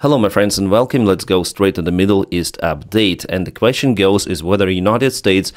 Hello my friends and welcome. Let's go straight to the Middle East update. And the question goes is whether United States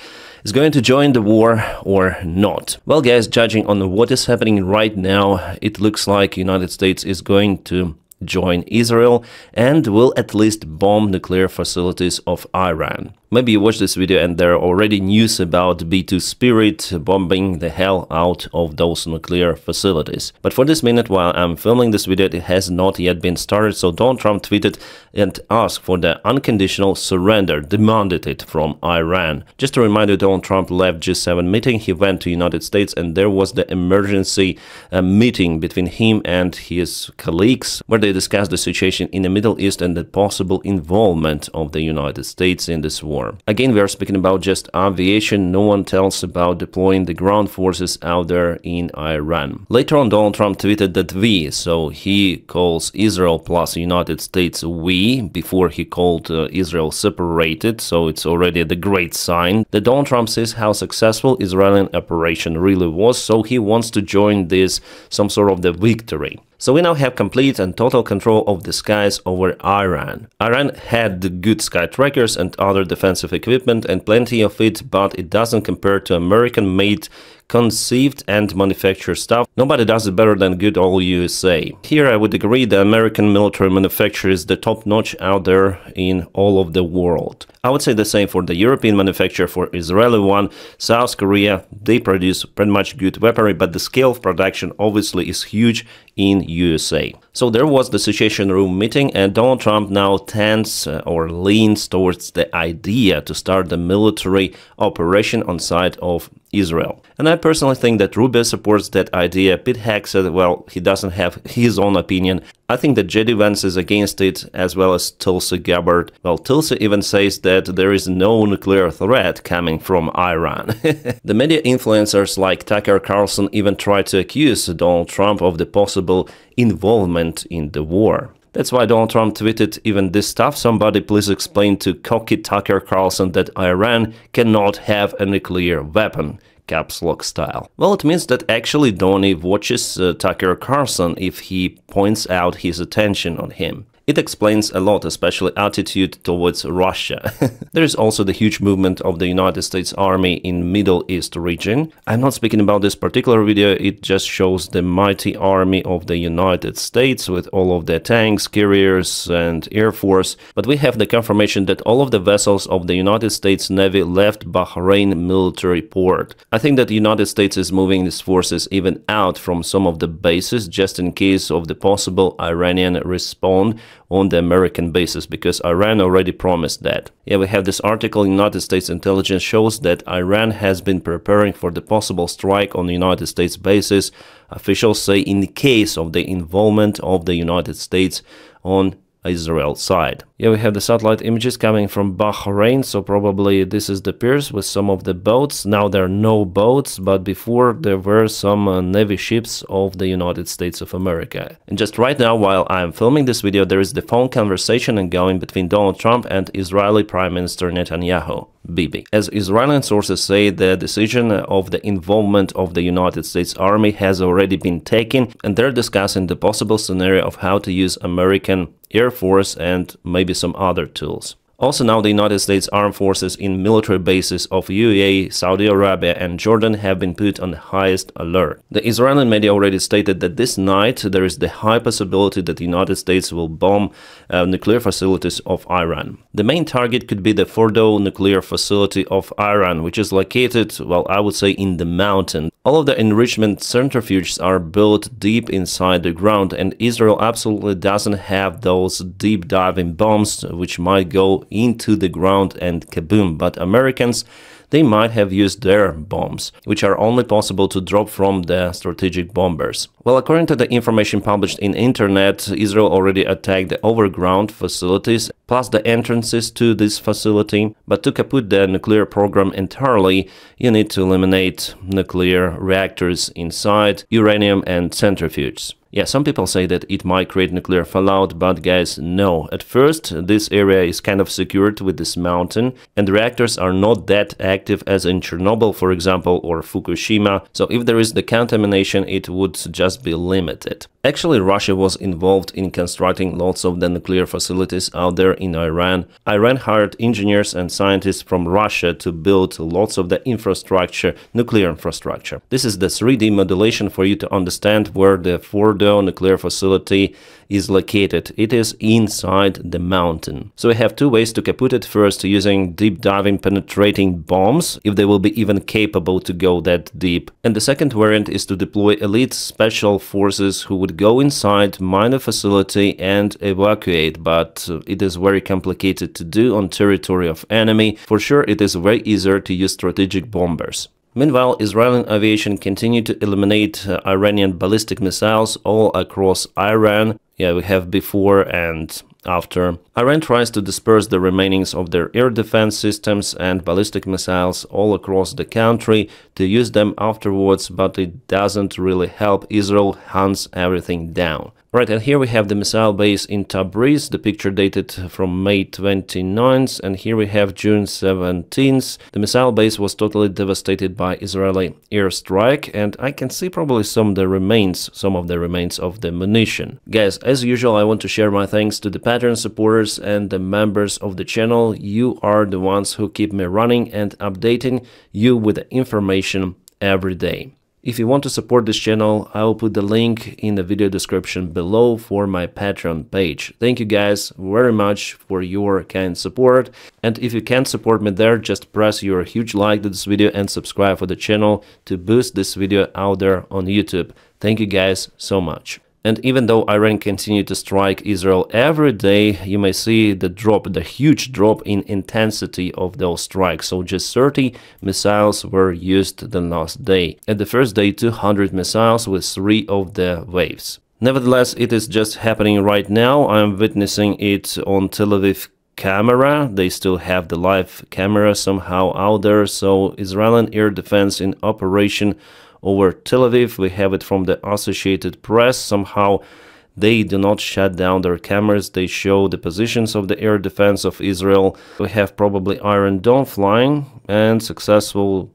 is going to join the war or not. Well guys, judging on what is happening right now, it looks like United States is going to join Israel and will at least bomb nuclear facilities of Iran. Maybe you watched this video and there are already news about B-2 Spirit bombing the hell out of those nuclear facilities. But for this minute, while I'm filming this video, it has not yet been started, so Donald Trump tweeted and asked for the unconditional surrender, demanded it from Iran. Just to remind you, Donald Trump left G7 meeting, he went to United States and there was the emergency meeting between him and his colleagues where they discussed the situation in the Middle East and the possible involvement of the United States in this war. Again, we are speaking about just aviation. No one tells about deploying the ground forces out there in Iran. Later on, Donald Trump tweeted that we, so he calls Israel plus United States we, before he called Israel separated, so it's already the great sign that Donald Trump says how successful Israeli operation really was, so he wants to join this some sort of the victory. So we now have complete and total control of the skies over Iran. Iran had the good sky trackers and other defensive equipment and plenty of it, but it doesn't compare to American-made, conceived and manufactured stuff. Nobody does it better than good old USA. Here I would agree the American military manufacture is the top-notch out there in all of the world. I would say the same for the European manufacturer, for Israeli one, South Korea, they produce pretty much good weaponry, but the scale of production obviously is huge in USA. So there was the Situation Room meeting and Donald Trump now tends or leans towards the idea to start the military operation on side of Israel. And I personally think that Rubio supports that idea. Pete Heck said, well, he doesn't have his own opinion. I think that J.D. Vance is against it, as well as Tulsi Gabbard. Well, Tulsi even says that there is no nuclear threat coming from Iran. The media influencers like Tucker Carlson even tried to accuse Donald Trump of the possible involvement in the war. That's why Donald Trump tweeted even this stuff. Somebody please explain to cocky Tucker Carlson that Iran cannot have a nuclear weapon. Caps lock style. Well, it means that actually Donnie watches Tucker Carlson if he points out his attention on him. It explains a lot, especially attitude towards Russia. There is also the huge movement of the United States Army in Middle East region. I'm not speaking about this particular video, it just shows the mighty army of the United States with all of the tanks, carriers and air force. But we have the confirmation that all of the vessels of the United States Navy left Bahrain military port. I think that the United States is moving its forces even out from some of the bases just in case of the possible Iranian response on the American bases, because Iran already promised that. Yeah, we have this article, United States intelligence shows that Iran has been preparing for the possible strike on United States bases. Officials say in the case of the involvement of the United States on Israel side. Yeah, we have the satellite images coming from Bahrain, so probably this is the piers with some of the boats. Now there are no boats, but before there were some Navy ships of the United States of America. And just right now, while I'm filming this video, there is the phone conversation ongoing between Donald Trump and Israeli Prime Minister Netanyahu. Bibi. As Israeli sources say, the decision of the involvement of the United States Army has already been taken, and they're discussing the possible scenario of how to use American Air Force and maybe some other tools. Also now the United States Armed Forces in military bases of UAE, Saudi Arabia and Jordan have been put on the highest alert. The Israeli media already stated that this night there is the high possibility that the United States will bomb nuclear facilities of Iran. The main target could be the Fordow nuclear facility of Iran, which is located, well, I would say in the mountain. All of the enrichment centrifuges are built deep inside the ground, and Israel absolutely doesn't have those deep diving bombs which might go into the ground and kaboom. But Americans, they might have used their bombs, which are only possible to drop from the strategic bombers. Well, according to the information published in internet, Israel already attacked the overground facilities plus the entrances to this facility. But to kaput the nuclear program entirely, you need to eliminate nuclear reactors inside, uranium and centrifuges. Yeah, some people say that it might create nuclear fallout, but guys, no. At first, this area is kind of secured with this mountain, and the reactors are not that active as in Chernobyl, for example, or Fukushima. So if there is the contamination, it would just be limited. Actually, Russia was involved in constructing lots of the nuclear facilities out there in Iran. Iran hired engineers and scientists from Russia to build lots of the infrastructure, nuclear infrastructure. This is the 3D modulation for you to understand where the Fordo nuclear facility is located. It is inside the mountain. So we have two ways to kaput it. First, using deep diving penetrating bombs, if they will be even capable to go that deep. And the second variant is to deploy elite special forces who would go inside, mine the facility and evacuate, but it is very complicated to do on territory of enemy. For sure, it is way easier to use strategic bombers. Meanwhile, Israeli aviation continued to eliminate Iranian ballistic missiles all across Iran. Yeah, we have before and after. Iran tries to disperse the remainings of their air defense systems and ballistic missiles all across the country to use them afterwards, but it doesn't really help. Israel hunts everything down. Right, and here we have the missile base in Tabriz, the picture dated from May 29th, and here we have June 17th. The missile base was totally devastated by Israeli airstrike, and I can see probably some of the remains of the munition. Guys, as usual, I want to share my thanks to the Patreon supporters and the members of the channel. You are the ones who keep me running and updating you with the information every day. If you want to support this channel, I will put the link in the video description below for my Patreon page. Thank you guys very much for your kind support. And if you can't support me there, just press your huge like to this video and subscribe for the channel to boost this video out there on YouTube. Thank you guys so much. And even though Iran continued to strike Israel every day, you may see the huge drop in intensity of those strikes. So just 30 missiles were used the last day. At the first day, 200 missiles with 3 of the waves. Nevertheless, it is just happening right now. I am witnessing it on Tel Aviv camera. They still have the live camera somehow out there. So Israeli air defense in operation over Tel Aviv. We have it from the Associated Press. Somehow they do not shut down their cameras. They show the positions of the air defense of Israel. We have probably Iron Dome flying and successful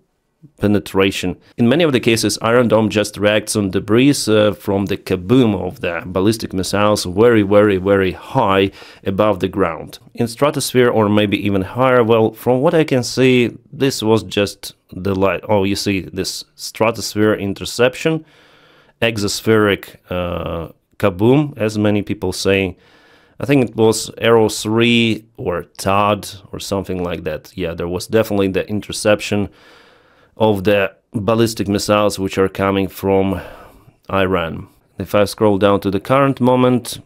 penetration. In many of the cases, Iron Dome just reacts on debris from the kaboom of the ballistic missiles very high above the ground. In stratosphere or maybe even higher, well, from what I can see, this was just the light. Oh, you see this stratosphere interception, exospheric kaboom, as many people say. I think it was Arrow 3 or TOD or something like that. Yeah, there was definitely the interception of the ballistic missiles which are coming from Iran. If I scroll down to the current moment,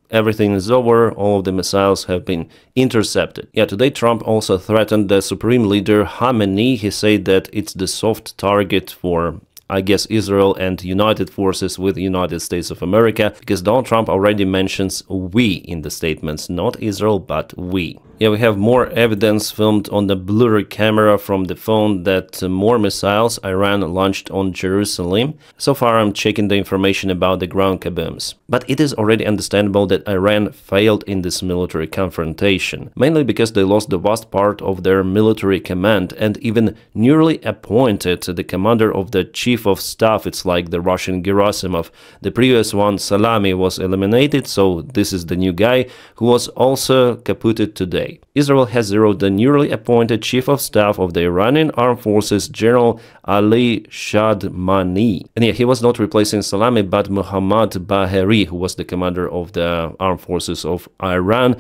everything is over, all of the missiles have been intercepted. Yeah, today Trump also threatened the supreme leader Khamenei. He said that it's the soft target for, I guess, Israel and united forces with the United States of America, because Donald Trump already mentions we in the statements, not Israel, but we. Yeah, we have more evidence filmed on the blurry camera from the phone that more missiles Iran launched on Jerusalem. So far, I'm checking the information about the ground kabooms. But it is already understandable that Iran failed in this military confrontation, mainly because they lost the vast part of their military command and even newly appointed the commander of the chief of staff. It's like the Russian Gerasimov. The previous one, Salami, was eliminated, so this is the new guy who was also kaputted today. Israel has zeroed the newly appointed chief of staff of the Iranian Armed Forces, General Ali Shadmani. And yeah, he was not replacing Salami, but Mohammad Baheri, who was the commander of the Armed Forces of Iran.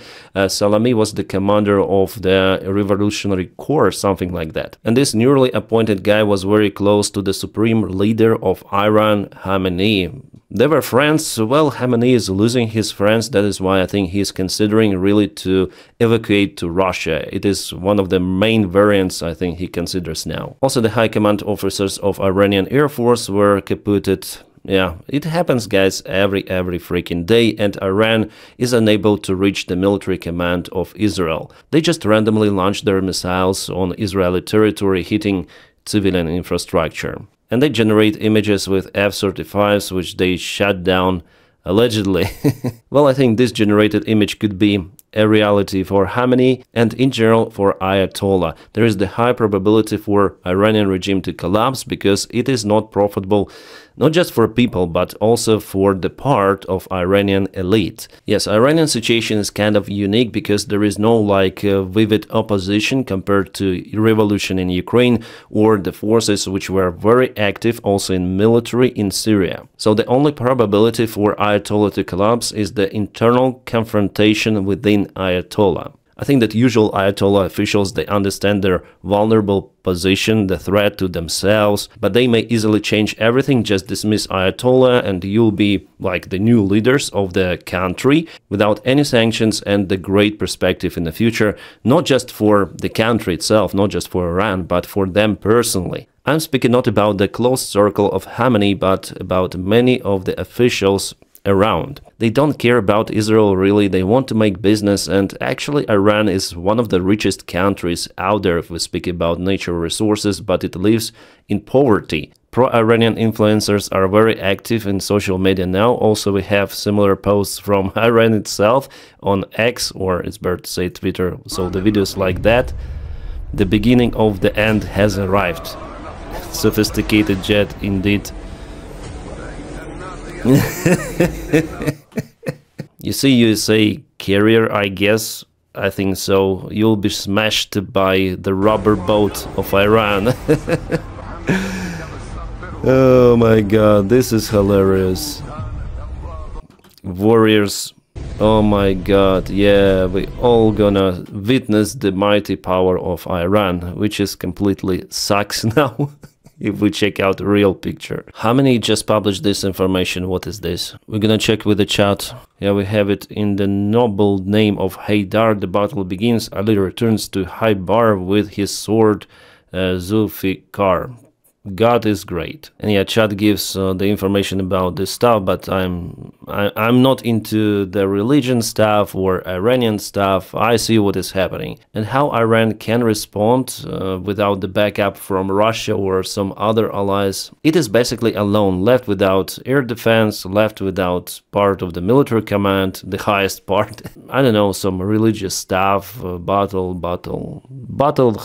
Salami was the commander of the Revolutionary Corps, something like that. And this newly appointed guy was very close to the supreme leader of Iran, Khamenei. They were friends. Well, Khamenei is losing his friends. That is why I think he's considering really to evacuate to Russia. It is one of the main variants I think he considers now. Also, the high command officers of Iranian Air Force were kaputted. Yeah, it happens, guys, every freaking day, and Iran is unable to reach the military command of Israel. They just randomly launched their missiles on Israeli territory, hitting civilian infrastructure. And they generate images with F-35s, which they shut down allegedly. Well, I think this generated image could be a reality for Khamenei and in general for Ayatollah. There is the high probability for Iranian regime to collapse because it is not profitable not just for people but also for the part of Iranian elite. Yes, Iranian situation is kind of unique because there is no vivid opposition compared to revolution in Ukraine or the forces which were very active also in military in Syria. So the only probability for Ayatollah to collapse is the internal confrontation within Ayatollah. I think that usual Ayatollah officials, they understand their vulnerable position, the threat to themselves, but they may easily change everything, just dismiss Ayatollah and you'll be like the new leaders of the country without any sanctions and the great perspective in the future, not just for the country itself, not just for Iran, but for them personally. I'm speaking not about the close circle of Khamenei, but about many of the officials around. They don't care about Israel really, they want to make business, and actually Iran is one of the richest countries out there if we speak about natural resources, but it lives in poverty. Pro-Iranian influencers are very active in social media now. Also, we have similar posts from Iran itself on X, or it's better to say Twitter, so the videos like that. The beginning of the end has arrived. Sophisticated jet indeed. You see USA carrier, I guess. I think so. You'll be smashed by the rubber boat of Iran. Oh my god, this is hilarious. Warriors. Oh my god, yeah, we all gonna witness the mighty power of Iran, which is completely sucks now. If we check out the real picture. Khamenei just published this information. What is this? We're gonna check with the chat. Yeah, we have it in the noble name of Haydar. The battle begins. Ali returns to Haybar with his sword Zulfikar. God is great. And yeah, chat gives the information about this stuff, but I'm not into the religion stuff or Iranian stuff. I see what is happening and how Iran can respond without the backup from Russia or some other allies. It is basically alone, left without air defense, left without part of the military command, the highest part. I don't know, some religious stuff, battle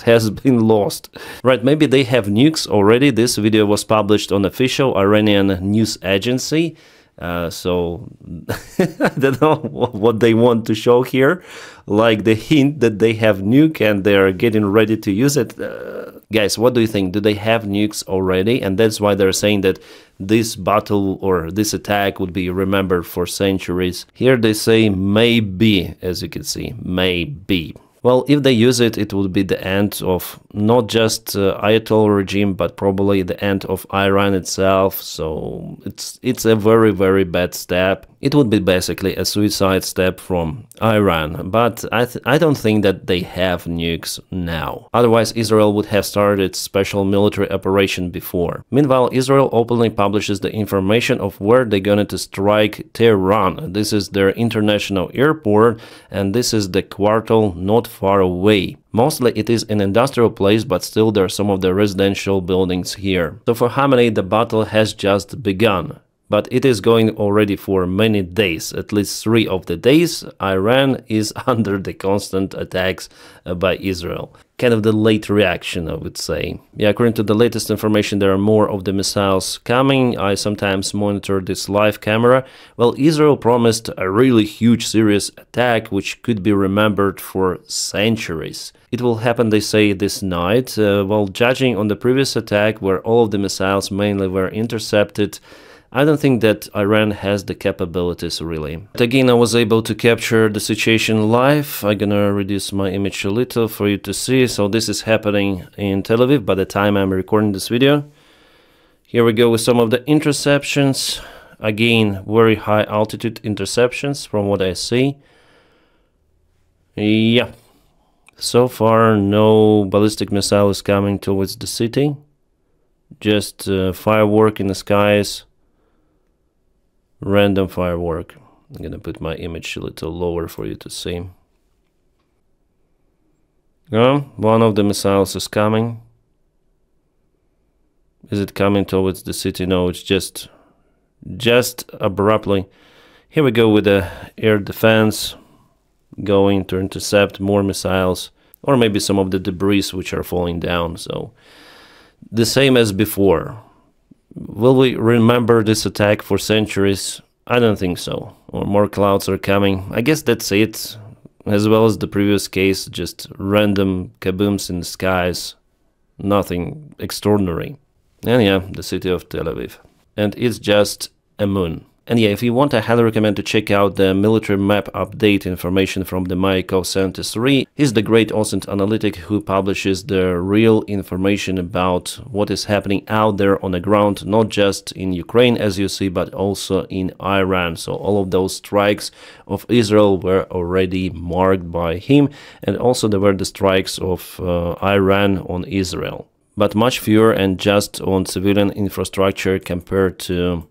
has been lost. Right, maybe they have nukes already. This video was published on official Iranian news agency, so I don't know what they want to show here, like the hint that they have nuke and they're getting ready to use it. Guys, what do you think? Do they have nukes already? And that's why they're saying that this battle or this attack would be remembered for centuries. Here they say maybe, as you can see, maybe. Well, if they use it, it would be the end of not just Ayatollah regime, but probably the end of Iran itself. So it's a very, very bad step. It would be basically a suicide step from Iran. But I don't think that they have nukes now. Otherwise, Israel would have started special military operation before. Meanwhile, Israel openly publishes the information of where they're going to strike Tehran. This is their international airport, and this is the quartal not far away. Mostly it is an industrial place, but still there are some of the residential buildings here. So for Khamenei, the battle has just begun. But it is going already for many days, at least 3 of the days. Iran is under the constant attacks by Israel. Kind of the late reaction, I would say. Yeah, according to the latest information, there are more of the missiles coming. I sometimes monitor this live camera. Well, Israel promised a really huge, serious attack, which could be remembered for centuries. It will happen, they say, this night. Well, judging on the previous attack, where all of the missiles mainly were intercepted, I don't think that Iran has the capabilities really. But again, I was able to capture the situation live. I'm gonna reduce my image a little for you to see. So this is happening in Tel Aviv by the time I'm recording this video. Here we go with some of the interceptions. Again, very high altitude interceptions from what I see. Yeah. So far, no ballistic missile is coming towards the city. Just firework in the skies. Random firework. I'm gonna put my image a little lower for you to see. One of the missiles is coming. Is it coming towards the city? No, it's just abruptly. Here we go with the air defense going to intercept more missiles, or maybe some of the debris which are falling down. So the same as before. Will we remember this attack for centuries? I don't think so. Or more clouds are coming. I guess that's it. As well as the previous case, just random kabooms in the skies. Nothing extraordinary. And yeah, the city of Tel Aviv. And it's just a moon. And yeah, if you want, I highly recommend to check out the military map update information from the Maikov 73. He's the great OSINT analytic who publishes the real information about what is happening out there on the ground, not just in Ukraine, as you see, but also in Iran. So all of those strikes of Israel were already marked by him, and also there were the strikes of Iran on Israel. But much fewer and just on civilian infrastructure compared to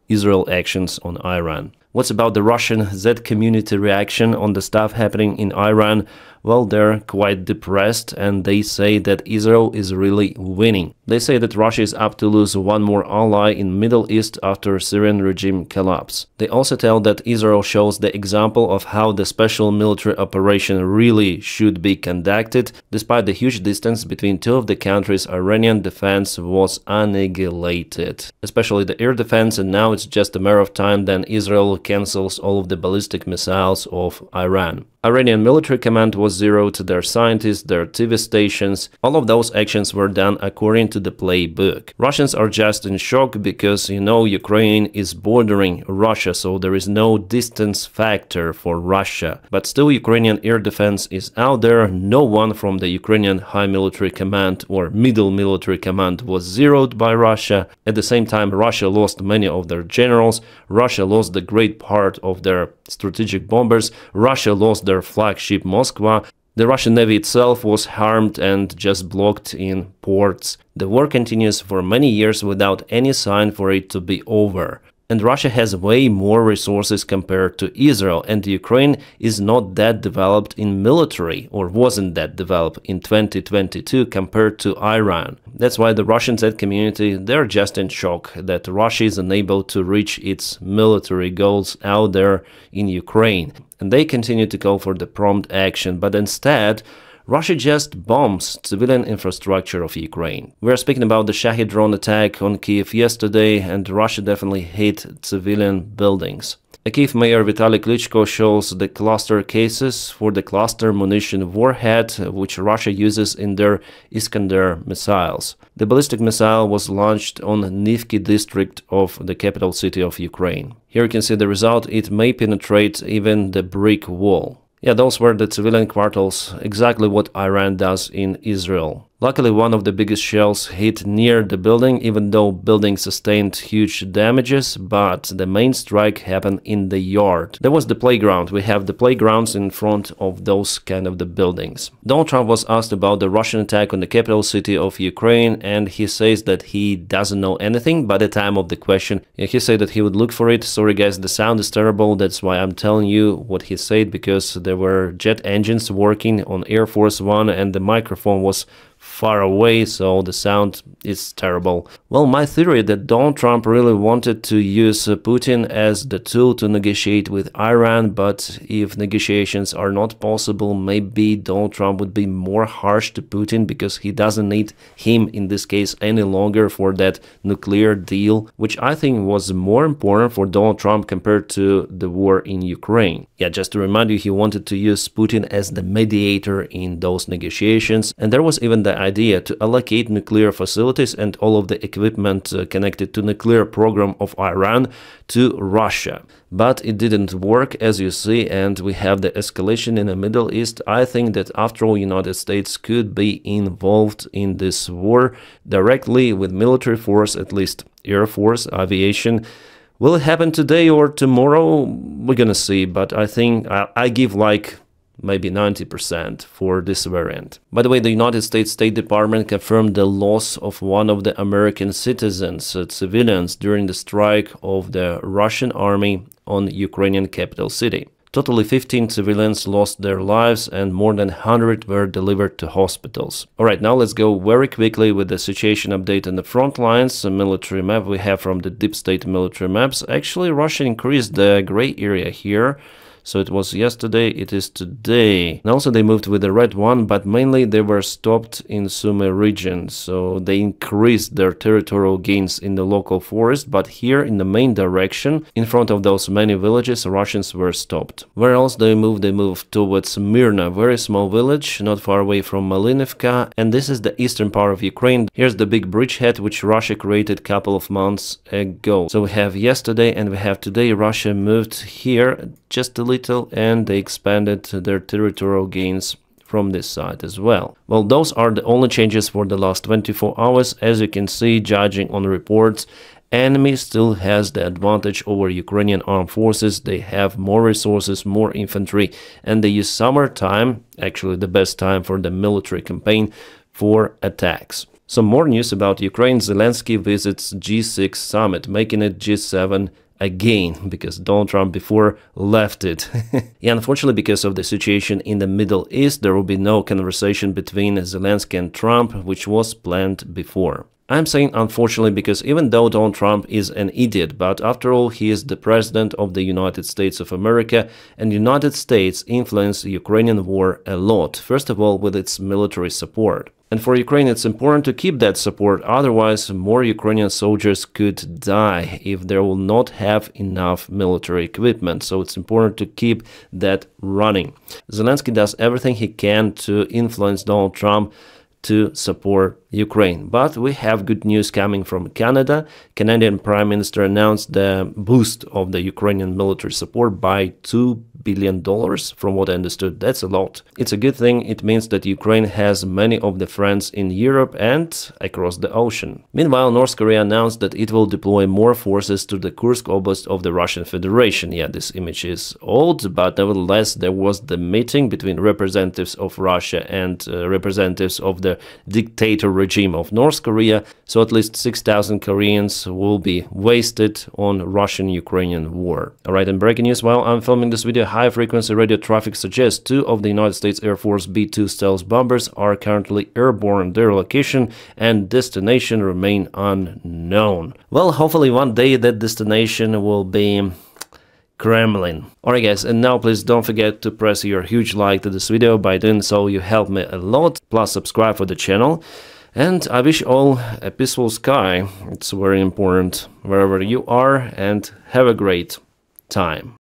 Israel actions on Iran. What's about the Russian Z community reaction on the stuff happening in Iran? Well, they're quite depressed and they say that Israel is really winning. They say that Russia is up to lose one more ally in Middle East after Syrian regime collapse. They also tell that Israel shows the example of how the special military operation really should be conducted. Despite the huge distance between two of the countries, Iranian defense was annihilated, especially the air defense, and now it's just a matter of time then Israel cancels all of the ballistic missiles of Iran. Iranian military command was zeroed to their scientists, their TV stations. All of those actions were done according to the playbook. Russians are just in shock because, you know, Ukraine is bordering Russia, so there is no distance factor for Russia. But still, Ukrainian air defense is out there. No one from the Ukrainian high military command or middle military command was zeroed by Russia. At the same time, Russia lost many of their generals. Russia lost the great part of their strategic bombers. Russia lost their flagship Moskva. The Russian Navy itself was harmed and just blocked in ports. The war continues for many years without any sign for it to be over. And Russia has way more resources compared to Israel, and Ukraine is not that developed in military, or wasn't that developed in 2022 compared to Iran. That's why the Russian Z community, they're just in shock that Russia is unable to reach its military goals out there in Ukraine. And they continue to call for the prompt action, but instead, Russia just bombs civilian infrastructure of Ukraine. We are speaking about the Shahid drone attack on Kiev yesterday, and Russia definitely hit civilian buildings. A Kiev mayor Vitaly Klitschko shows the cluster cases for the cluster munition warhead, which Russia uses in their Iskander missiles. The ballistic missile was launched on Nivki district of the capital city of Ukraine. Here you can see the result. It may penetrate even the brick wall. Yeah, those were the civilian quarters, exactly what Iran does in Israel. Luckily, one of the biggest shells hit near the building, even though building sustained huge damages, but the main strike happened in the yard. There was the playground. We have the playgrounds in front of those kind of the buildings. Donald Trump was asked about the Russian attack on the capital city of Ukraine, and he says that he doesn't know anything by the time of the question. He said that he would look for it. Sorry guys, the sound is terrible. That's why I'm telling you what he said, because there were jet engines working on Air Force One and the microphone was far away, so the sound is terrible. Well, my theory that Donald Trump really wanted to use Putin as the tool to negotiate with Iran, but if negotiations are not possible, maybe Donald Trump would be more harsh to Putin because he doesn't need him in this case any longer for that nuclear deal, which I think was more important for Donald Trump compared to the war in Ukraine. Yeah, just to remind you, he wanted to use Putin as the mediator in those negotiations, and there was even the idea to allocate nuclear facilities and all of the equipment connected to nuclear program of Iran to Russia. But it didn't work, as you see, and we have the escalation in the Middle East. I think that after all, United States could be involved in this war directly with military force, at least Air Force, aviation. Will it happen today or tomorrow? We're gonna see, but I think I give like maybe 90% for this variant. By the way, the United States State Department confirmed the loss of one of the American citizens, civilians, during the strike of the Russian army on Ukrainian capital city. Totally 15 civilians lost their lives and more than 100 were delivered to hospitals. Alright, now let's go very quickly with the situation update on the front lines. A military map we have from the Deep State military maps. Actually, Russia increased the gray area here. So it was yesterday, it is today. And also they moved with the red one, but mainly they were stopped in Sumy region. So they increased their territorial gains in the local forest, but here in the main direction, in front of those many villages, Russians were stopped. Where else they moved? They moved towards Myrna, very small village, not far away from Malinivka. And this is the eastern part of Ukraine. Here's the big bridgehead, which Russia created a couple of months ago. So we have yesterday and we have today. Russia moved here just a little and they expanded their territorial gains from this side as well. Well, those are the only changes for the last 24 hours. As you can see, judging on reports, enemy still has the advantage over Ukrainian armed forces. They have more resources, more infantry, and they use summertime, actually the best time for the military campaign, for attacks. Some more news about Ukraine. Zelensky visits G6 summit, making it G7 again, because Donald Trump before left it. Yeah, unfortunately, because of the situation in the Middle East, there will be no conversation between Zelensky and Trump, which was planned before. I'm saying unfortunately because even though Donald Trump is an idiot, but after all he is the president of the United States of America, and the United States influenced the Ukrainian war a lot, first of all with its military support. And for Ukraine it's important to keep that support, otherwise more Ukrainian soldiers could die if they will not have enough military equipment. So it's important to keep that running. Zelensky does everything he can to influence Donald Trump to support Ukraine. But we have good news coming from Canada. Canadian Prime Minister announced the boost of the Ukrainian military support by $2 billion. From what I understood, that's a lot. It's a good thing. It means that Ukraine has many of the friends in Europe and across the ocean. Meanwhile, North Korea announced that it will deploy more forces to the Kursk Oblast of the Russian Federation. Yeah, this image is old, but nevertheless there was the meeting between representatives of Russia and representatives of the dictator regime of North Korea, so at least 6,000 Koreans will be wasted on Russian-Ukrainian war. Alright, and breaking news: while I'm filming this video, high-frequency radio traffic suggests 2 of the United States Air Force B-2 stealth bombers are currently airborne. Their location and destination remain unknown. Well, hopefully one day that destination will be Kremlin. Alright guys, and now please don't forget to press your huge like to this video. By doing so you help me a lot, plus subscribe for the channel. And I wish all a peaceful sky. It's very important wherever you are, and have a great time.